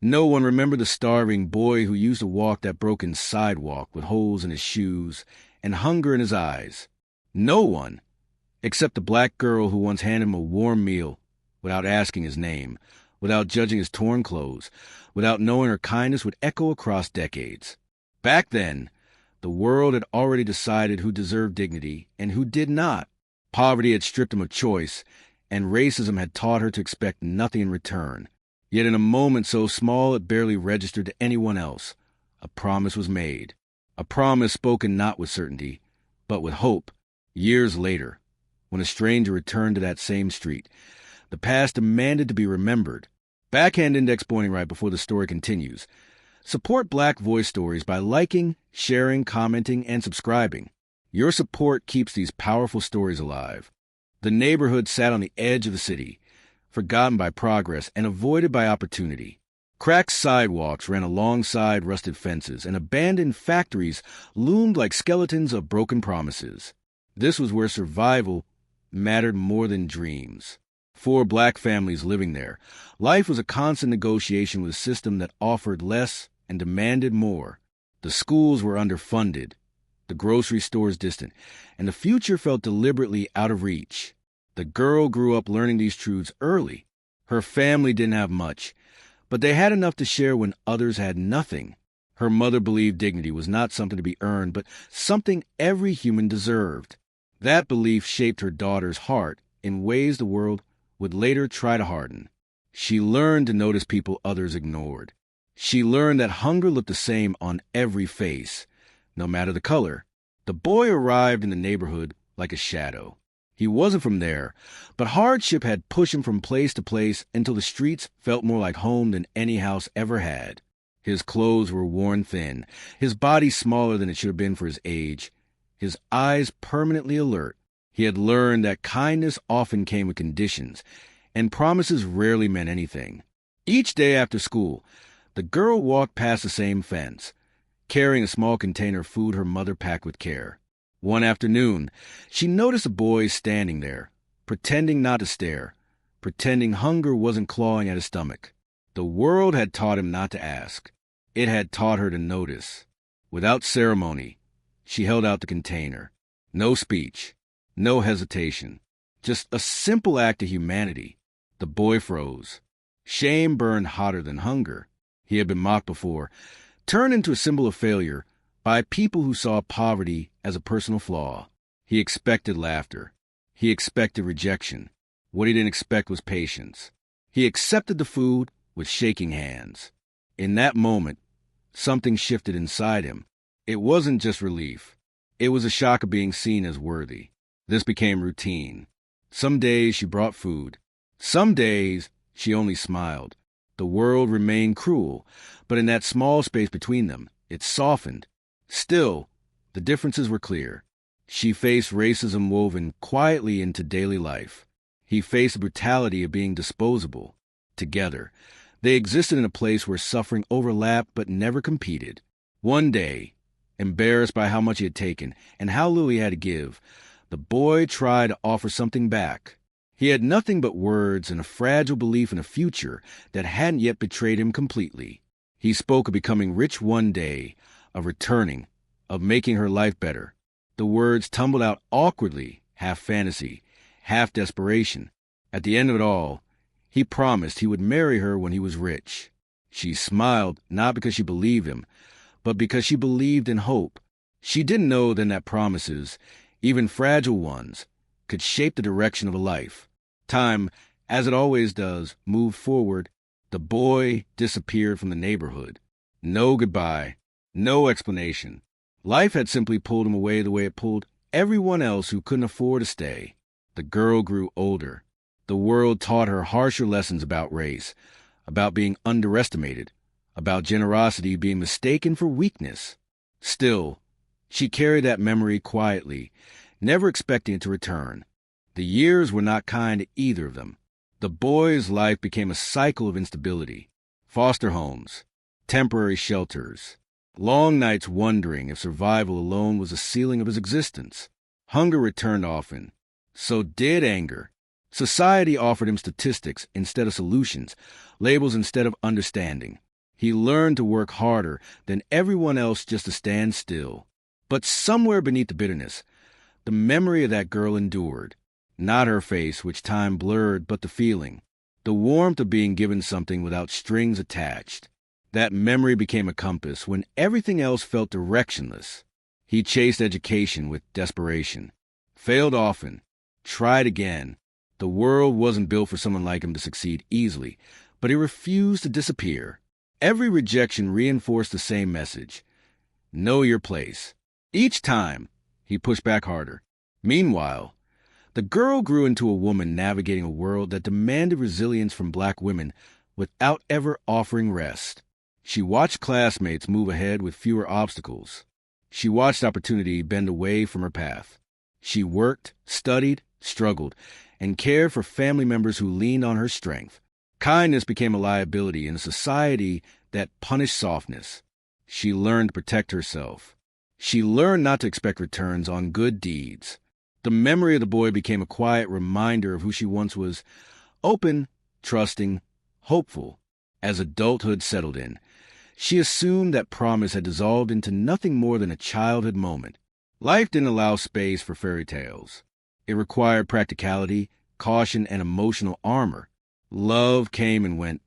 No one remembered the starving boy who used to walk that broken sidewalk with holes in his shoes and hunger in his eyes. No one, except the black girl who once handed him a warm meal without asking his name, without judging his torn clothes, without knowing her kindness would echo across decades. Back then, the world had already decided who deserved dignity and who did not. Poverty had stripped him of choice, and racism had taught her to expect nothing in return. Yet in a moment so small it barely registered to anyone else, a promise was made. A promise spoken not with certainty, but with hope. Years later, when a stranger returned to that same street, the past demanded to be remembered. Backhand index pointing right before the story continues. Support Black Voice Stories by liking, sharing, commenting, and subscribing. Your support keeps these powerful stories alive. The neighborhood sat on the edge of the city, forgotten by progress and avoided by opportunity. Cracked sidewalks ran alongside rusted fences, and abandoned factories loomed like skeletons of broken promises. This was where survival mattered more than dreams. 4 black families living there, life was a constant negotiation with a system that offered less and demanded more. The schools were underfunded, the grocery stores distant, and the future felt deliberately out of reach. The girl grew up learning these truths early. Her family didn't have much, but they had enough to share when others had nothing. Her mother believed dignity was not something to be earned, but something every human deserved. That belief shaped her daughter's heart in ways the world would later try to harden. She learned to notice people others ignored. She learned that hunger looked the same on every face, no matter the color. The boy arrived in the neighborhood like a shadow. He wasn't from there, but hardship had pushed him from place to place until the streets felt more like home than any house ever had. His clothes were worn thin, his body smaller than it should have been for his age, his eyes permanently alert. He had learned that kindness often came with conditions, and promises rarely meant anything. Each day after school, the girl walked past the same fence, carrying a small container of food her mother packed with care. One afternoon, she noticed a boy standing there, pretending not to stare, pretending hunger wasn't clawing at his stomach. The world had taught him not to ask. It had taught her to notice. Without ceremony, she held out the container. No speech, no hesitation, just a simple act of humanity. The boy froze. Shame burned hotter than hunger. He had been mocked before, turned into a symbol of failure by people who saw poverty as a personal flaw. He expected laughter. He expected rejection. What he didn't expect was patience. He accepted the food with shaking hands. In that moment, something shifted inside him. It wasn't just relief. It was a shock of being seen as worthy. This became routine. Some days she brought food. Some days she only smiled. The world remained cruel, but in that small space between them, it softened. Still, the differences were clear. She faced racism woven quietly into daily life. He faced the brutality of being disposable. Together, they existed in a place where suffering overlapped but never competed. One day, embarrassed by how much he had taken and how little he had to give, the boy tried to offer something back. He had nothing but words and a fragile belief in a future that hadn't yet betrayed him completely. He spoke of becoming rich one day, of returning, of making her life better. The words tumbled out awkwardly, half fantasy, half desperation. At the end of it all, he promised he would marry her when he was rich. She smiled, not because she believed him, but because she believed in hope. She didn't know then that promises, even fragile ones, could shape the direction of a life. Time, as it always does, moved forward. The boy disappeared from the neighborhood. No goodbye, no explanation. Life had simply pulled him away the way it pulled everyone else who couldn't afford to stay. The girl grew older. The world taught her harsher lessons about race, about being underestimated, about generosity being mistaken for weakness. Still, she carried that memory quietly, never expecting it to return. The years were not kind to either of them. The boy's life became a cycle of instability. Foster homes, temporary shelters, long nights wondering if survival alone was the ceiling of his existence. Hunger returned often. So did anger. Society offered him statistics instead of solutions, labels instead of understanding. He learned to work harder than everyone else just to stand still. But somewhere beneath the bitterness, the memory of that girl endured. Not her face, which time blurred, but the feeling. The warmth of being given something without strings attached. That memory became a compass when everything else felt directionless. He chased education with desperation. Failed often. Tried again. The world wasn't built for someone like him to succeed easily, but he refused to disappear. Every rejection reinforced the same message. Know your place. Each time, he pushed back harder. Meanwhile, the girl grew into a woman navigating a world that demanded resilience from black women without ever offering rest. She watched classmates move ahead with fewer obstacles. She watched opportunity bend away from her path. She worked, studied, struggled, and cared for family members who leaned on her strength. Kindness became a liability in a society that punished softness. She learned to protect herself. She learned not to expect returns on good deeds. The memory of the boy became a quiet reminder of who she once was: open, trusting, hopeful. As adulthood settled in, she assumed that promise had dissolved into nothing more than a childhood moment. Life didn't allow space for fairy tales. It required practicality, caution, and emotional armor. Love came and went,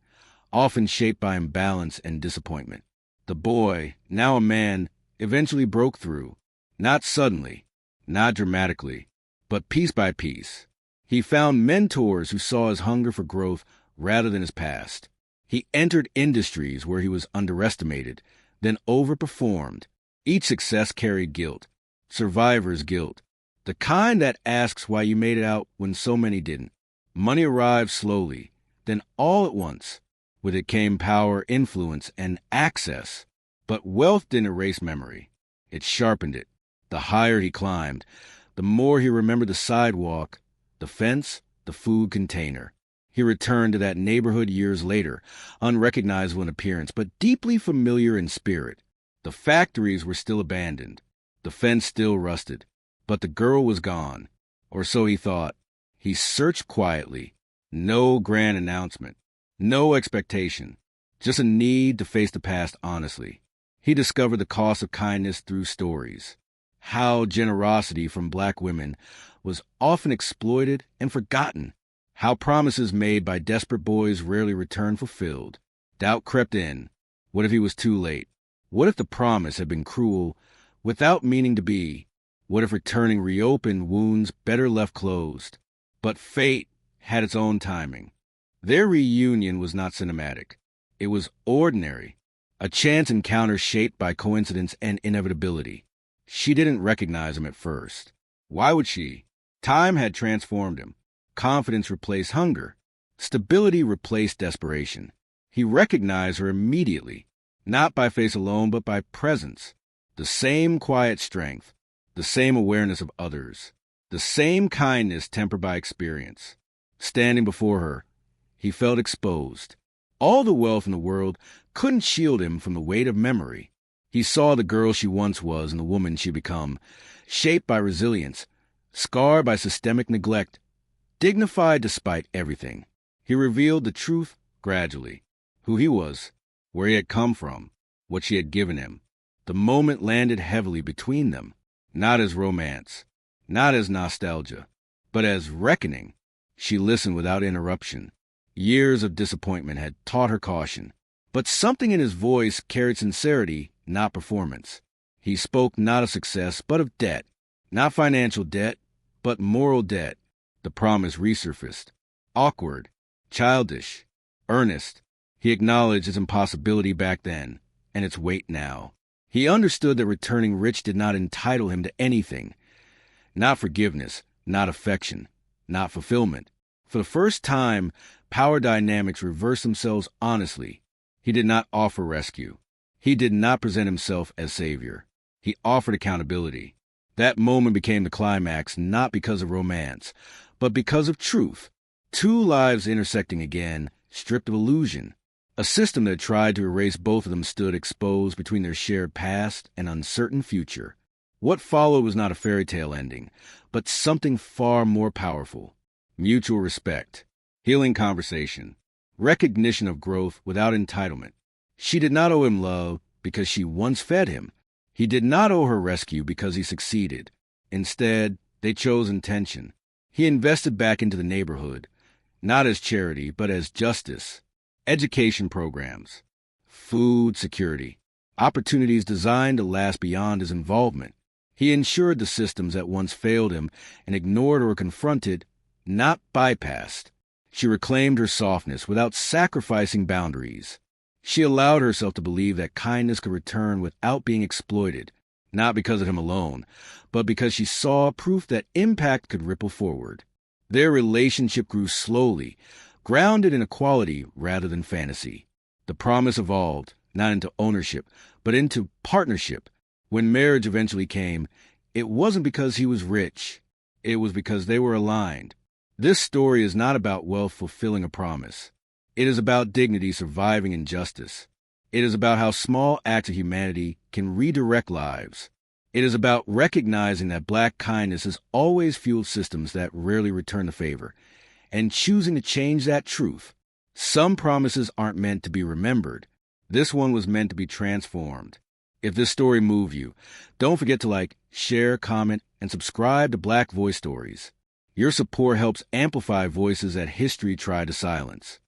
often shaped by imbalance and disappointment. The boy, now a man, eventually broke through. Not suddenly, not dramatically, but piece by piece. He found mentors who saw his hunger for growth rather than his past. He entered industries where he was underestimated, then overperformed. Each success carried guilt, survivor's guilt, the kind that asks why you made it out when so many didn't. Money arrived slowly, then all at once. With it came power, influence, and access. But wealth didn't erase memory. It sharpened it. The higher he climbed, the more he remembered the sidewalk, the fence, the food container. He returned to that neighborhood years later, unrecognizable in appearance, but deeply familiar in spirit. The factories were still abandoned. The fence still rusted. But the girl was gone. Or so he thought. He searched quietly. No grand announcement. No expectation. Just a need to face the past honestly. He discovered the cost of kindness through stories. How generosity from black women was often exploited and forgotten. How promises made by desperate boys rarely returned fulfilled. Doubt crept in. What if he was too late? What if the promise had been cruel without meaning to be? What if returning reopened wounds better left closed? But fate had its own timing. Their reunion was not cinematic. It was ordinary. A chance encounter shaped by coincidence and inevitability. She didn't recognize him at first. Why would she? Time had transformed him. Confidence replaced hunger. Stability replaced desperation. He recognized her immediately, not by face alone, but by presence. The same quiet strength, the same awareness of others, the same kindness tempered by experience. Standing before her, he felt exposed. All the wealth in the world couldn't shield him from the weight of memory. He saw the girl she once was and the woman she become, shaped by resilience, scarred by systemic neglect, dignified despite everything. He revealed the truth gradually. Who he was, where he had come from, what she had given him. The moment landed heavily between them, not as romance, not as nostalgia, but as reckoning. She listened without interruption. Years of disappointment had taught her caution, but something in his voice carried sincerity, not performance. He spoke not of success, but of debt. Not financial debt, but moral debt. The promise resurfaced. Awkward, childish, earnest. He acknowledged its impossibility back then, and its weight now. He understood that returning rich did not entitle him to anything. Not forgiveness, not affection, not fulfillment. For the first time, power dynamics reversed themselves honestly. He did not offer rescue. He did not present himself as savior. He offered accountability. That moment became the climax, not because of romance, but because of truth. Two lives intersecting again, stripped of illusion. A system that tried to erase both of them stood exposed between their shared past and uncertain future. What followed was not a fairy tale ending, but something far more powerful. Mutual respect, healing conversation, recognition of growth without entitlement. She did not owe him love because she once fed him. He did not owe her rescue because he succeeded. Instead, they chose intention. He invested back into the neighborhood, not as charity, but as justice, education programs, food security, opportunities designed to last beyond his involvement. He ensured the systems that once failed him and ignored or confronted, not bypassed. She reclaimed her softness without sacrificing boundaries. She allowed herself to believe that kindness could return without being exploited, not because of him alone, but because she saw proof that impact could ripple forward. Their relationship grew slowly, grounded in equality rather than fantasy. The promise evolved, not into ownership, but into partnership. When marriage eventually came, it wasn't because he was rich. It was because they were aligned. This story is not about wealth fulfilling a promise. It is about dignity surviving injustice. It is about how small acts of humanity can redirect lives. It is about recognizing that Black kindness has always fueled systems that rarely return the favor, and choosing to change that truth. Some promises aren't meant to be remembered. This one was meant to be transformed. If this story moved you, don't forget to like, share, comment, and subscribe to Black Voice Stories. Your support helps amplify voices that history tried to silence.